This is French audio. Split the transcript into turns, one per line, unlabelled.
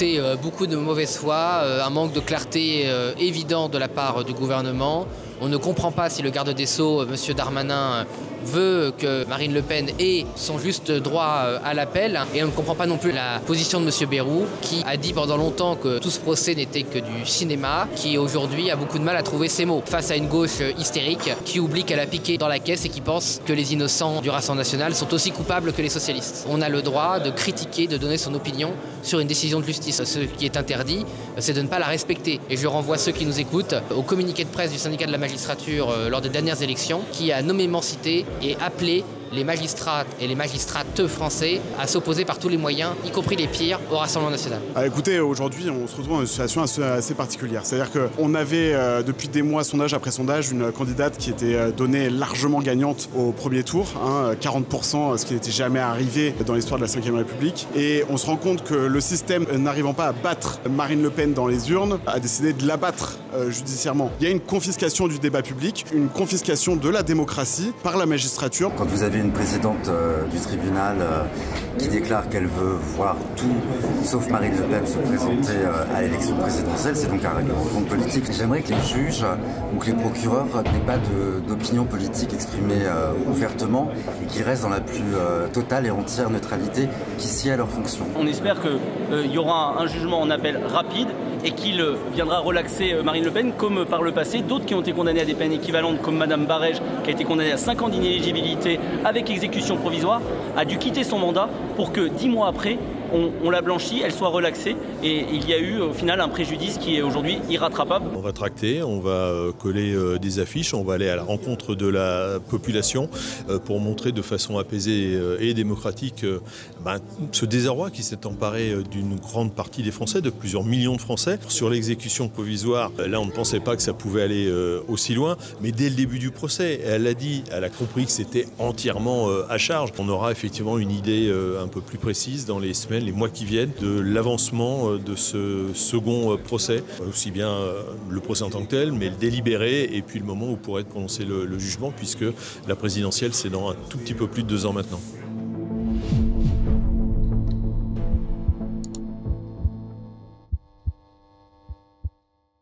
noté beaucoup de mauvaise foi, un manque de clarté évident de la part du gouvernement. On ne comprend pas si le garde des Sceaux, M. Darmanin, veut que Marine Le Pen ait son juste droit à l'appel. Et on ne comprend pas non plus la position de M. Bayrou, qui a dit pendant longtemps que tout ce procès n'était que du cinéma, qui aujourd'hui a beaucoup de mal à trouver ses mots face à une gauche hystérique qui oublie qu'elle a piqué dans la caisse et qui pense que les innocents du Rassemblement national sont aussi coupables que les socialistes. On a le droit de critiquer, de donner son opinion sur une décision de justice. Ce qui est interdit, c'est de ne pas la respecter. Et je renvoie ceux qui nous écoutent au communiqué de presse du syndicat de la magistrature lors des dernières élections, qui a nommément cité et appelé les magistrats et les magistrates français à s'opposer par tous les moyens, y compris les pires, au Rassemblement national.
Écoutez, aujourd'hui, on se retrouve dans une situation assez particulière. C'est-à-dire qu'on avait, depuis des mois, sondage après sondage, une candidate qui était donnée largement gagnante au premier tour, 40%, ce qui n'était jamais arrivé dans l'histoire de la Ve République. Et on se rend compte que le système, n'arrivant pas à battre Marine Le Pen dans les urnes, a décidé de l'abattre judiciairement. Il y a une confiscation du débat public, une confiscation de la démocratie par la magistrature.
Quand vous avez une présidente du tribunal qui déclare qu'elle veut voir tout, sauf Marine Le Pen, se présenter à l'élection présidentielle, c'est donc un règlement de compte politique. J'aimerais que les juges ou que les procureurs n'aient pas d'opinion politique exprimée ouvertement et qu'ils restent dans la plus totale et entière neutralité qui sied à leur fonction.
On espère qu'il y aura un jugement en appel rapide et qu'il viendra relaxer Marine Le Pen, comme par le passé, d'autres qui ont été condamnés à des peines équivalentes, comme Madame Barège, qui a été condamnée à 5 ans d'inéligibilité avec exécution provisoire, a dû quitter son mandat pour que 10 mois après, on la blanchit, elle soit relaxée, et il y a eu au final un préjudice qui est aujourd'hui irrattrapable.
On va tracter, on va coller des affiches, on va aller à la rencontre de la population pour montrer de façon apaisée et démocratique ce désarroi qui s'est emparé d'une grande partie des Français, de plusieurs millions de Français. Sur l'exécution provisoire, là on ne pensait pas que ça pouvait aller aussi loin, mais dès le début du procès, elle l'a dit, elle a compris que c'était entièrement à charge. On aura effectivement une idée un peu plus précise dans les semaines, les mois qui viennent, de l'avancement de ce second procès, aussi bien le procès en tant que tel, mais le délibéré, et puis le moment où pourrait être prononcé le jugement, puisque la présidentielle, c'est dans un tout petit peu plus de 2 ans maintenant.